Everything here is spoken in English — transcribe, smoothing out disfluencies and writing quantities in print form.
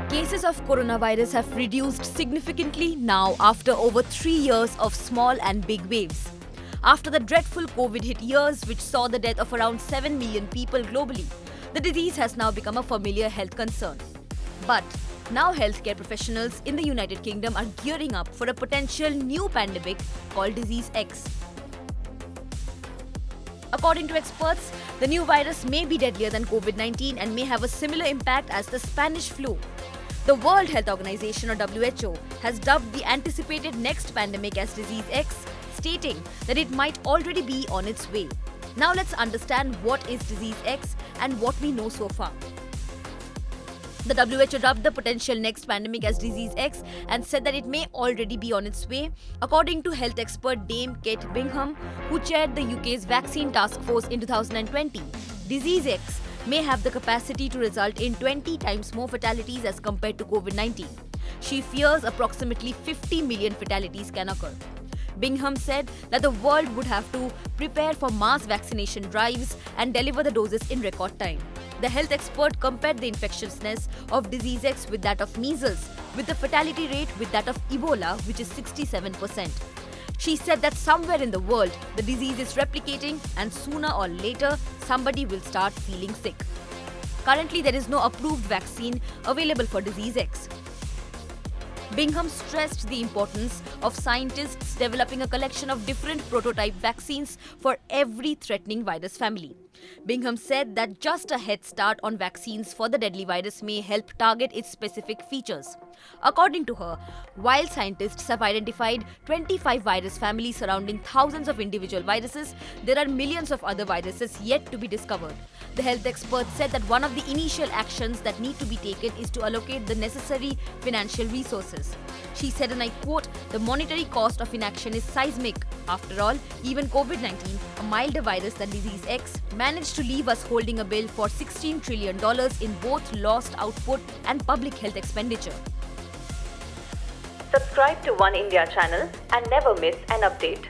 Cases of coronavirus have reduced significantly now after over 3 years of small and big waves. After the dreadful COVID hit years, which saw the death of around 7 million people globally, the disease has now become a familiar health concern. But now healthcare professionals in the United Kingdom are gearing up for a potential new pandemic called Disease X. According to experts, the new virus may be deadlier than COVID-19 and may have a similar impact as the Spanish flu. The World Health Organization, or WHO, has dubbed the anticipated next pandemic as Disease X, stating that it might already be on its way. Now let's understand what is Disease X and what we know so far. The WHO dubbed the potential next pandemic as Disease X and said that it may already be on its way, according to health expert Dame Kate Bingham, who chaired the UK's vaccine task force in 2020. Disease X may have the capacity to result in 20 times more fatalities as compared to COVID-19. She fears approximately 50 million fatalities can occur. Bingham said that the world would have to prepare for mass vaccination drives and deliver the doses in record time. The health expert compared the infectiousness of Disease X with that of measles, with the fatality rate with that of Ebola, which is 67%. She said that somewhere in the world, the disease is replicating and sooner or later, somebody will start feeling sick. Currently, there is no approved vaccine available for Disease X. Bingham stressed the importance of scientists developing a collection of different prototype vaccines for every threatening virus family. Bingham said that just a head start on vaccines for the deadly virus may help target its specific features. According to her, while scientists have identified 25 virus families surrounding thousands of individual viruses, there are millions of other viruses yet to be discovered. The health expert said that one of the initial actions that need to be taken is to allocate the necessary financial resources. She said, and I quote, "The monetary cost of inaction is seismic. After all, even COVID-19, a milder virus than Disease X, managed to leave us holding a bill for $16 trillion in both lost output and public health expenditure." Subscribe to One India channel and never miss an update.